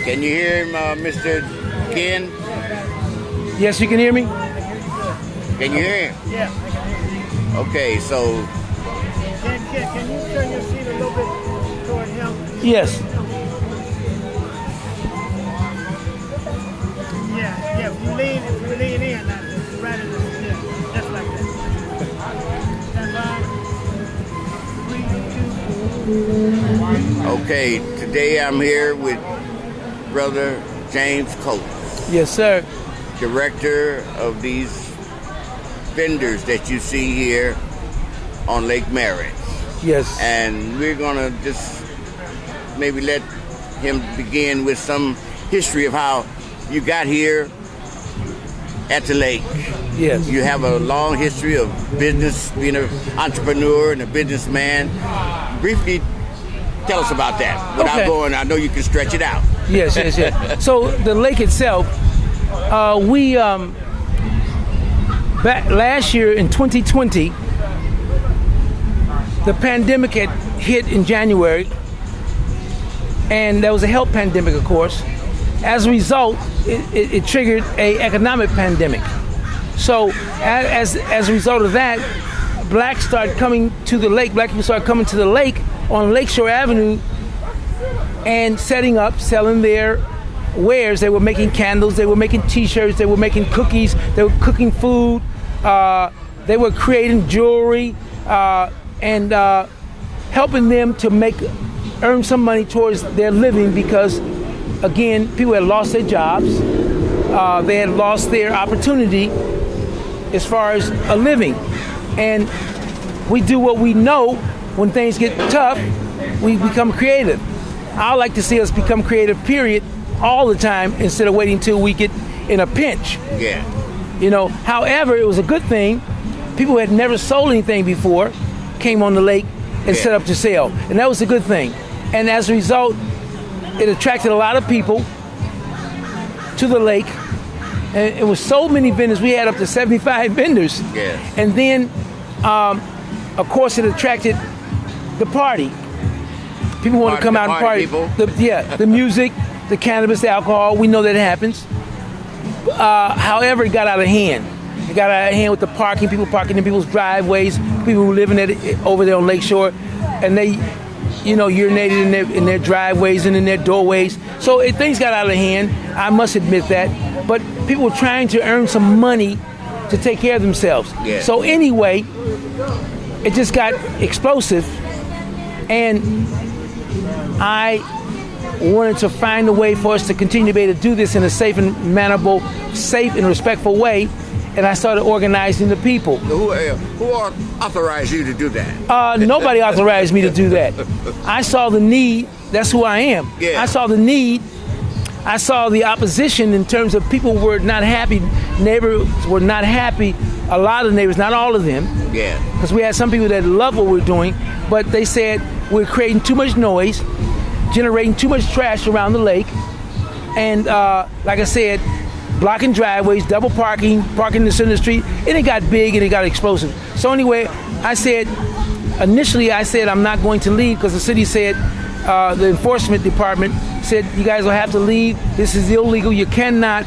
Can you hear him, Mr. Ken? Yes, you can hear me? Can you hear him? Yeah. Okay, so Can you turn your seat a little bit toward him? Yes. Yeah. If you lean in, right in the, yeah, just like that. Stand by. 3, 2. okay, today I'm here with Brother James Coates, Yes, sir. director of these vendors that you see here on Lake Merritt. Yes. And we're gonna just maybe let him begin with some history of how you got here at the lake. Yes. You have a long history of business, being an entrepreneur and a businessman. Briefly tell us about that. Without Okay. going, I know you can stretch it out. Yes. So the lake itself, we back last year in 2020, the pandemic had hit in January, and there was a health pandemic, of course. As a result, it triggered a economic pandemic. So as a result of that, blacks started coming to the lake. Black people started coming to the lake on Lakeshore Avenue and setting up, selling their wares. They were making candles, they were making T-shirts, they were making cookies, they were cooking food, they were creating jewelry, and helping them to earn some money towards their living, because again, people had lost their jobs, they had lost their opportunity as far as a living. And we do what we know. When things get tough, we become creative. I like to see us become creative, period, all the time, instead of waiting till we get in a pinch. Yeah. You know, however, it was a good thing. People who had never sold anything before came on the lake and set up to sell. And that was a good thing. And as a result, it attracted a lot of people to the lake. And it was so many vendors. We had up to 75 vendors. Yes. And then, of course, it attracted the party. People want to come out and party. The music, the cannabis, the alcohol. We know that it happens. However, it got out of hand. It got out of hand with the parking. People parking in people's driveways. People who living over there on Lakeshore, and they, urinated in their driveways and in their doorways. So things got out of hand. I must admit that. But people were trying to earn some money to take care of themselves. Yeah. So anyway, it just got explosive, and I wanted to find a way for us to continue to be able to do this in a safe and respectful way. And I started organizing the people. Who authorized you to do that? Nobody authorized me to do that. I saw the need. That's who I am. Yeah. I saw the need. I saw the opposition in terms of people were not happy. Neighbors were not happy. A lot of neighbors, not all of them. Yeah. Because we had some people that love what we're doing, but they said we're creating too much noise, generating too much trash around the lake, and like I said, blocking driveways, double parking in the center of the street, and it got big and it got explosive. So anyway, initially I said I'm not going to leave, because the city said, the enforcement department said, you guys will have to leave. This is illegal. You cannot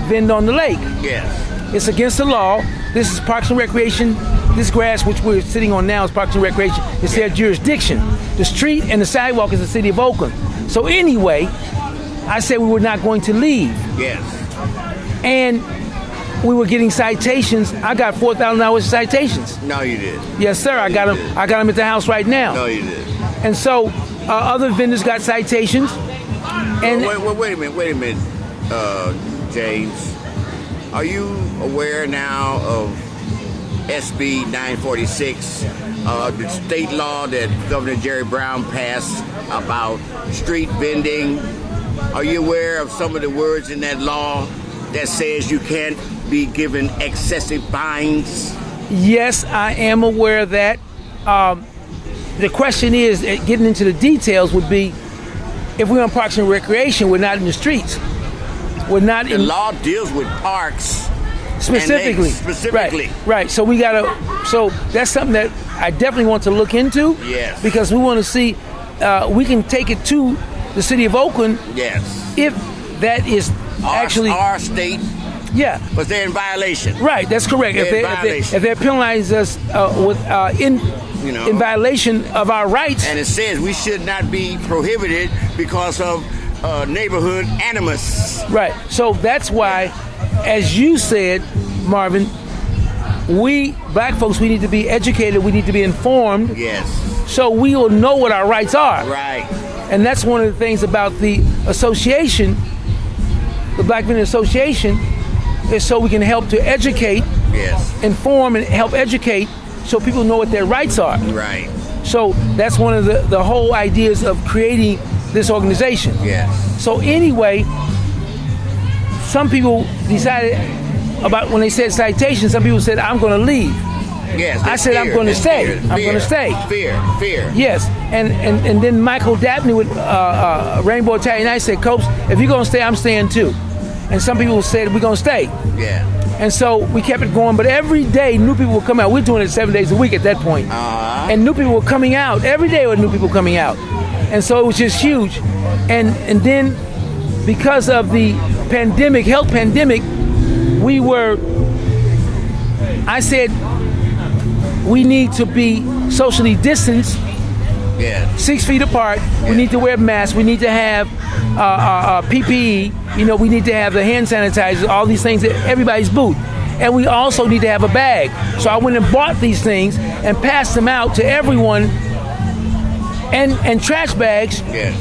vend on the lake. Yes. It's against the law. This is Parks and Recreation. This grass, which we're sitting on now, is Parks and Recreation. It's their jurisdiction. The street and the sidewalk is the city of Oakland. So anyway, I said we were not going to leave. Yes. And we were getting citations. I got $4,000 of citations. No, you did. Yes, sir. I got them. I got them at the house right now. No, you did. And so other vendors got citations. And Wait a minute, James. Are you aware now of SB 946, the state law that Governor Jerry Brown passed about street vending? Are you aware of some of the words in that law that says you can't be given excessive fines? Yes, I am aware of that. The question is, getting into the details would be, if we're on Parks and Recreation, we're not in the streets. We're not The law deals with parks specifically. and lakes specifically. Right. So so that's something that I definitely want to look into. Yes. Because we want to see, we can take it to the city of Oakland Yes. if that is actually our state, yeah. but they're in violation. Right, that's correct. If they penalize us in violation of our rights, And it says we should not be prohibited because of neighborhood animus. right. So that's why, as you said, Marvin, we black folks, we need to be educated, we need to be informed, Yes, so we will know what our rights are. right. And that's one of the things about the association, the Black Men Association, is so we can help to educate, Yes, inform, and help educate so people know what their rights are. right. So that's one of the whole ideas of creating this organization. Yes, So anyway, some people decided about when they said citation, some people said, I'm going to leave. yes. I said, I'm gonna stay. I'm gonna stay. Fear. Yes, and then Michael Dabney with Rainbow Italian Night said, Coach, if you're going to stay, I'm staying too. And some people said, we're going to stay. Yeah. And so we kept it going, but every day new people would come out. We're doing it 7 days a week at that point. And new people were coming out. Every day were new people coming out. And so it was just huge. And then because of the pandemic, health pandemic, I said, we need to be socially distanced, Yeah. 6 feet apart. We need to wear masks. We need to have PPE. You know, we need to have the hand sanitizers, all these things at everybody's booth. And we also need to have a bag. So I went and bought these things and passed them out to everyone, and trash bags. Yeah.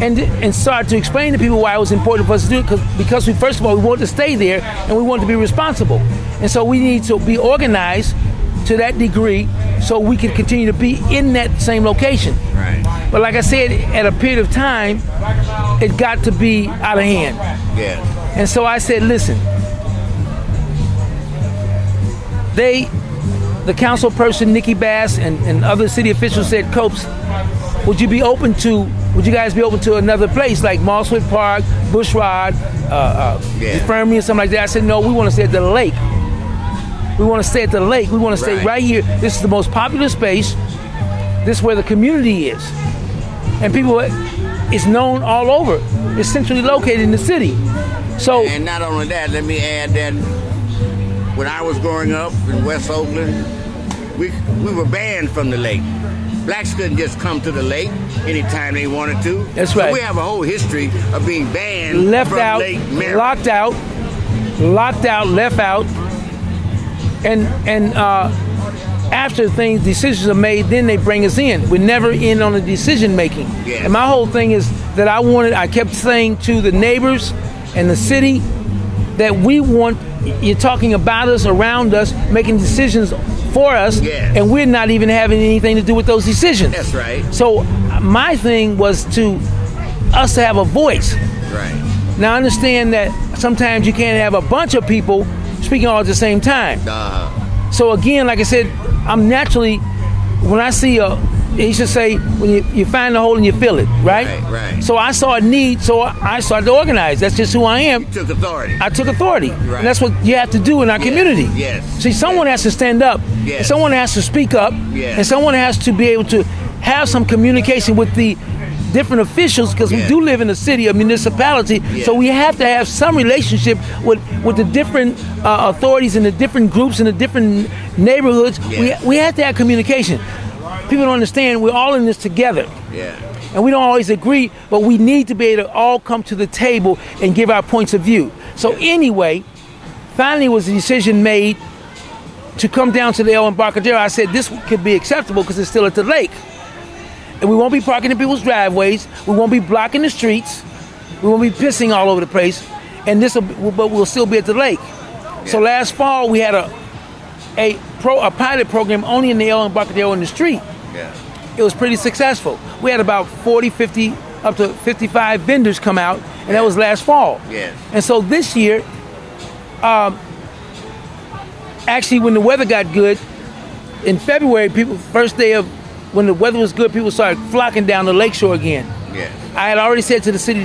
And started to explain to people why it was important for us to do it, because we, first of all, we wanted to stay there and we wanted to be responsible. And so we need to be organized to that degree so we can continue to be in that same location. Right. But like I said, at a period of time, it got to be out of hand. Yeah. And so I said, listen, the council person, Nikki Bass, and other city officials said, Copes, would you guys be open to another place like Mosswood Park, Bushrod, Infirmary, or something like that? I said, no, we want to stay at the lake. We want to stay at the lake. We want to stay right here. This is the most popular space. This is where the community is. And people, it's known all over. It's centrally located in the city. So, And not only that, let me add that when I was growing up in West Oakland, we were banned from the lake. Blacks couldn't just come to the lake anytime they wanted to. That's so right. we have a whole history of being banned left from out, Lake Merritt. locked out, left out. And after decisions are made, then they bring us in. We're never in on the decision making. Yes. And my whole thing is that I kept saying to the neighbors and the city that we want, you're talking about us, around us, making decisions for us, Yes. and we're not even having anything to do with those decisions. That's right. So my thing was to us to have a voice. Right. Now I understand that sometimes you can't have a bunch of people speaking all at the same time. So again, like I said, I'm naturally, when I see they used to say, when you find the hole and you fill it, right? Right. So I saw a need, so I started to organize. That's just who I am. Took authority. I took authority. Right. And that's what you have to do in our community. Yes. See, someone has to stand up. Yes. And someone has to speak up. Yes. And someone has to be able to have some communication with the different officials, because we Yes. do live in a city, a municipality, Yes. so we have to have some relationship with the different authorities and the different groups and the different neighborhoods. Yes. We have to have communication. People don't understand we're all in this together. Yeah. And we don't always agree, but we need to be able to all come to the table and give our points of view. So anyway, finally was the decision made to come down to the El Embarcadero. I said this could be acceptable because it's still at the lake. And we won't be parking in people's driveways. We won't be blocking the streets. We won't be pissing all over the place. And but we'll still be at the lake. So last fall we had a pilot program only in the El Embarcadero in the street. Yeah. It was pretty successful. We had about 40, 50, up to 55 vendors come out, and that was last fall. Yes. And so this year, actually when the weather got good, in February, first day of when the weather was good, people started flocking down the lakeshore again. Yeah. I had already said to the city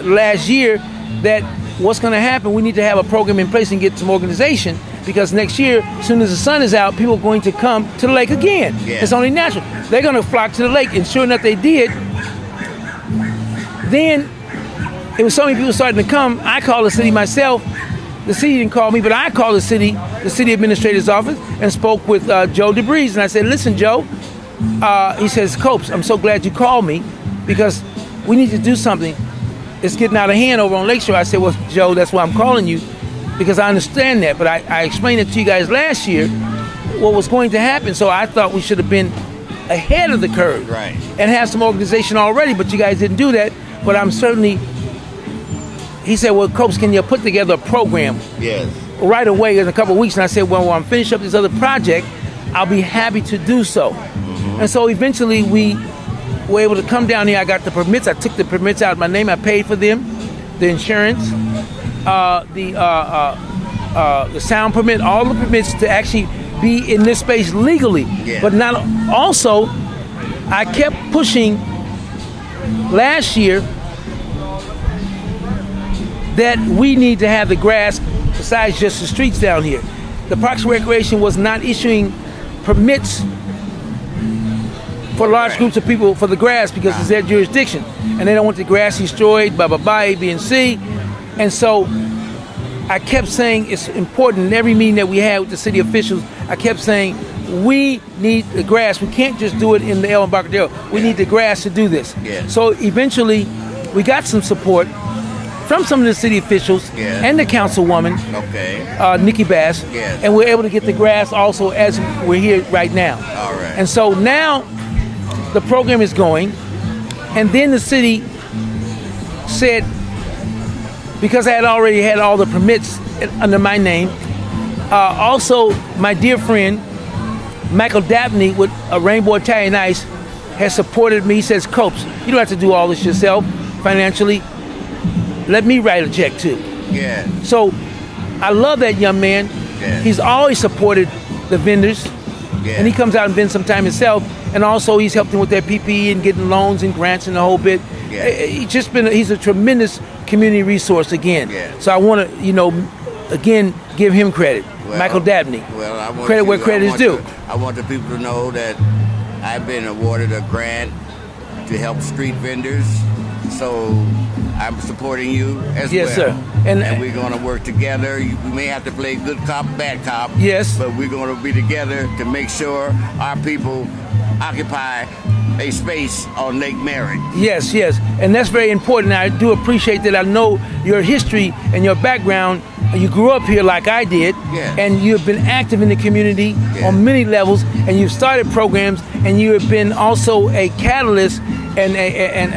last year that what's going to happen, we need to have a program in place and get some organization, because next year, as soon as the sun is out, people are going to come to the lake again. Yeah. It's only natural. They're going to flock to the lake, and sure enough, they did. Then it was so many people starting to come. I called the city myself. The city didn't call me, but I called the city administrator's office, and spoke with Joe DeBreeze. And I said, listen, Joe, he says, Copes, I'm so glad you called me because we need to do something. It's getting out of hand over on Lakeshore. I said, well, Joe, that's why I'm calling you, because I understand that. But I explained it to you guys last year, what was going to happen. So I thought we should have been ahead of the curve. Right. And have some organization already, but you guys didn't do that. But I'm certainly, he said, well, Copes, can you put together a program Yes. right away in a couple of weeks? And I said, well, when I'm finished up this other project, I'll be happy to do so. And so eventually we were able to come down here. I got the permits. I took the permits out of my name. I paid for them, the insurance, the sound permit, all the permits to actually be in this space legally. Yeah. But not also, I kept pushing last year that we need to have the grass besides just the streets down here. The Parks and Recreation was not issuing permits for large groups of people for the grass because it's their jurisdiction, and they don't want the grass destroyed, blah, blah, blah, A, B, and C. And so I kept saying it's important in every meeting that we had with the city officials. I kept saying we need the grass. We can't just do it in the El Embarcadero. We need the grass to do this. Yeah. So eventually we got some support from some of the city officials and the councilwoman, Okay. Nikki Bass, Yes. and we're able to get the grass also as we're here right now. All right. And so now the program is going, and then the city said, because I had already had all the permits under my name, also my dear friend Michael Dabney with Rainbow Italian Ice has supported me. He says, Copes, you don't have to do all this yourself financially. Let me write a check too. Yeah. So I love that young man. Yeah. He's always supported the vendors. Yeah. And he comes out and vends sometime himself. And also he's helped them with their PPE and getting loans and grants and the whole bit. Yeah. He's a tremendous community resource again. Yeah. So I want to, again, give him credit. Well, Michael Dabney. Well, I want Credit you- where credit is due. I want the people to know that I've been awarded a grant to help street vendors. So I'm supporting you as Yes, well. sir. And we're going to work together. We may have to play good cop, bad cop. Yes. But we're going to be together to make sure our people occupy a space on Lake Merritt. Yes, yes. And that's very important. I do appreciate that. I know your history and your background. You grew up here like I did, Yeah. and you've been active in the community Yeah. on many levels, and you've started programs, and you have been also a catalyst and an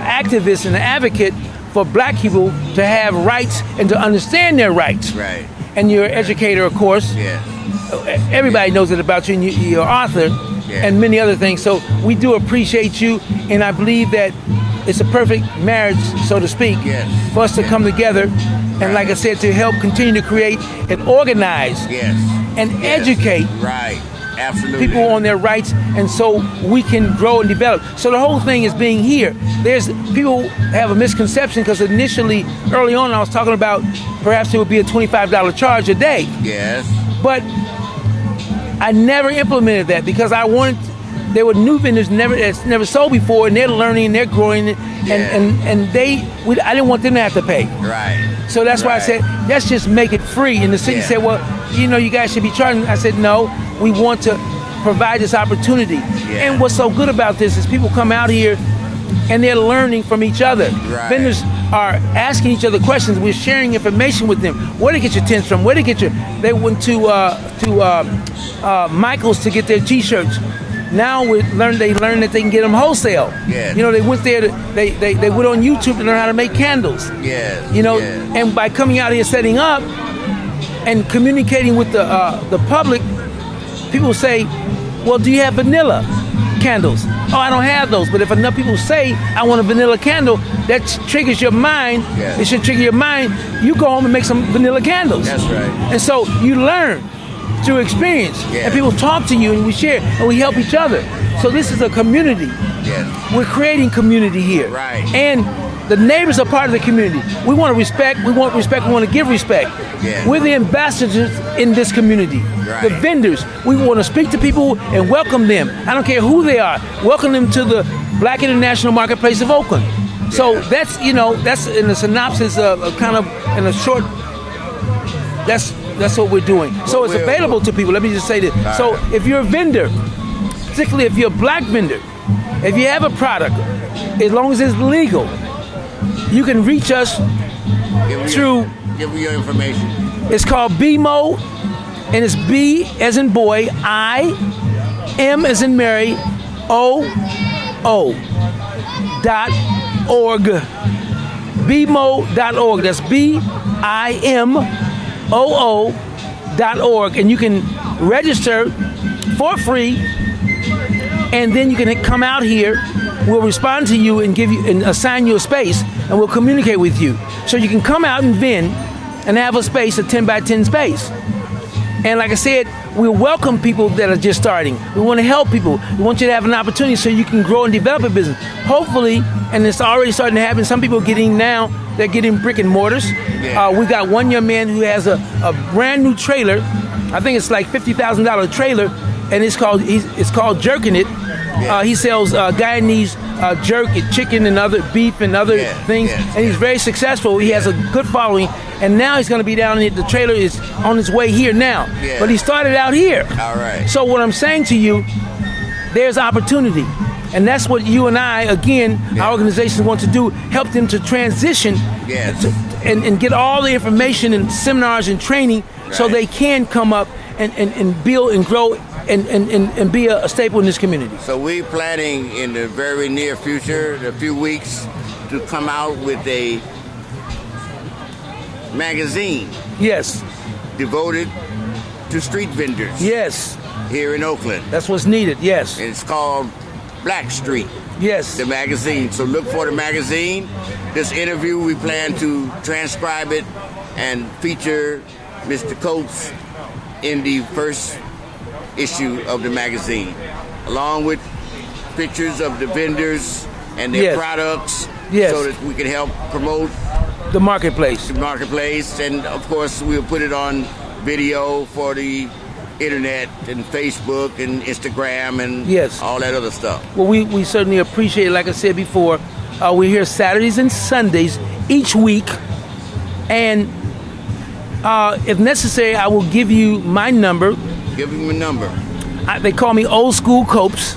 activist and an advocate for black people to have rights and to understand their rights. Right. And you're an educator, of course. Yeah. Everybody knows it about you, and you're an author, Yeah. and many other things. So we do appreciate you, and I believe that it's a perfect marriage, so to speak, Yes. for us to come together, and like I said, to help continue to create and organize Yes. and Yes. educate Right. Absolutely. people on their rights, and so we can grow and develop. So the whole thing is being here. There's people have a misconception because initially, early on, I was talking about perhaps it would be a $25 charge a day. Yes. But I never implemented that because I wanted. There were new vendors that's never sold before, and they're learning, and they're growing, and I didn't want them to have to pay. Right. So that's why I Right. said, let's just make it free. And the city Yeah. said, well, you guys should be charging. I said, no, we want to provide this opportunity. Yeah. And what's so good about this is people come out here and they're learning from each other. Right. Vendors are asking each other questions. We're sharing information with them. Where to get your tents from? Where to get your? They went to Michael's to get their T-shirts. Now they learn that they can get them wholesale. Yeah. They went there. They went on YouTube to learn how to make candles. Yes. Yes. And by coming out here, setting up, and communicating with the public, people say, "Well, do you have vanilla candles?" "Oh, I don't have those." But if enough people say, "I want a vanilla candle," that triggers your mind. Yeah. It should trigger your mind. You go home and make some vanilla candles. That's right. And so you learn through experience, Yeah. and people talk to you, and we share, and we help each other. So this is a community. Yes. We're creating community here. Right. And the neighbors are part of the community. We want to respect. We want respect. We want to give respect. Yeah. We're the ambassadors in this community. Right. The vendors. We want to speak to people and welcome them. I don't care who they are. Welcome them to the Black International Marketplace of Oakland. So that's that's in the synopsis of kind of in a short. That's what we're doing. So it's available to people. Let me just say this. So if you're a vendor, particularly if you're a black vendor, if you have a product, as long as it's legal, you can reach us through. Give me your information. It's called BMO, and it's B as in boy, I, M as in Mary, O .org. BMO.org. That's BIMOO.org, and you can register for free, and then you can come out here. We'll respond to you and give you and assign you a space, and we'll communicate with you. So you can come out and vend and have a space, a 10 by 10 space. And like I said, we welcome people that are just starting. We want to help people. We want you to have an opportunity so you can grow and develop a business. Hopefully, and it's already starting to happen, some people are getting now, they're getting brick and mortars. We got one young man who has a brand new trailer. I think it's like $50,000 trailer, and it's called Jerking It. He sells Guyanese jerk, chicken, and other beef and other things, and he's very successful. He has a good following, and now he's going to be down here. The trailer is on its way here now, but he started out here. All right. So what I'm saying to you, there's opportunity, and that's what you and I, again, our organization want to do, help them to transition and get all the information and seminars and training so they can come up and build and grow and be a staple in this community. So we're planning in the very near future, in a few weeks, to come out with a magazine. Yes. Devoted to street vendors. Yes. Here in Oakland. That's what's needed, yes. And it's called Black Street. Yes. The magazine. So look for the magazine. This interview, we plan to transcribe it and feature Mr. Coates in the first issue of the magazine, along with pictures of the vendors and their products, so that we can help promote the marketplace. And of course, we'll put it on video for the internet and Facebook and Instagram and all that other stuff. Well, we certainly appreciate it. Like I said before, we're here Saturdays and Sundays each week, and if necessary, I will give you my number. Give him a number. They call me Old School Copes.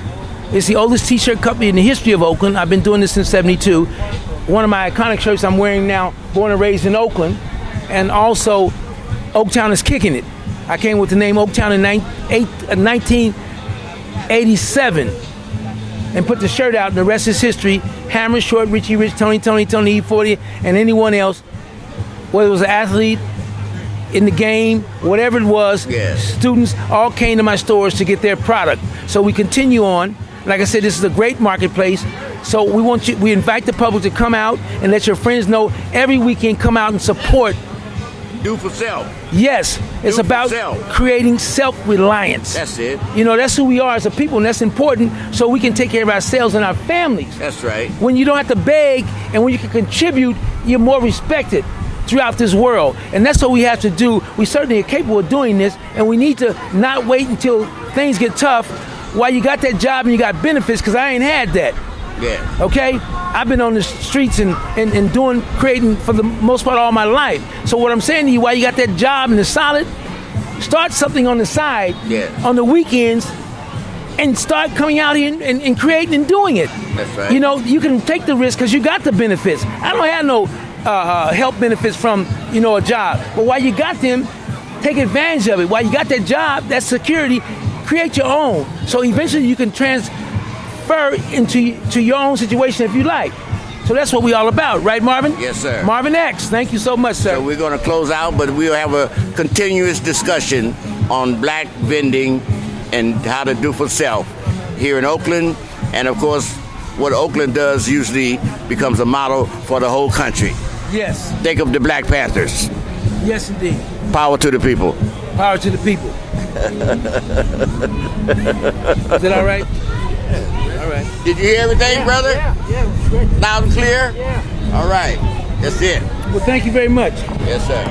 It's the oldest t-shirt company in the history of Oakland. I've been doing this since '72. One of my iconic shirts I'm wearing now, born and raised in Oakland. And also, Oaktown is kicking it. I came with the name Oaktown in 1987 and put the shirt out, and the rest is history. Hammer, Short, Richie Rich, Tony, E40, and anyone else, whether it was an athlete, in the game, whatever it was, students all came to my stores to get their product. So we continue on. Like I said, this is a great marketplace. So we invite the public to come out and let your friends know every weekend, come out and support. Do for self. Yes, it's about creating self-reliance. That's it. That's who we are as a people, and that's important so we can take care of ourselves and our families. That's right. When you don't have to beg and when you can contribute, you're more respected throughout this world, and that's what we have to do. We certainly are capable of doing this, and we need to not wait until things get tough while you got that job and you got benefits, because I ain't had that. Okay? I've been on the streets and creating for the most part all my life. So what I'm saying to you, while you got that job and it's solid, start something on the side on the weekends and start coming out here and creating and doing it. That's right. You can take the risk because you got the benefits. I don't have no health benefits from a job, but while you got them, take advantage of it. While you got that job, that security, create your own, so eventually you can transfer into your own situation if you like. So that's what we all about, right, Marvin? Yes, sir. Marvin X, thank you so much, sir. So we're going to close out, but we'll have a continuous discussion on black vending and how to do for self here in Oakland, and of course what Oakland does usually becomes a model for the whole country. Yes. Think of the Black Panthers. Yes, indeed. Power to the people. Power to the people. Is that all right? All right. Did you hear everything, brother? Yeah, it was great. Loud and clear? Yeah. All right. That's it. Well, thank you very much. Yes, sir.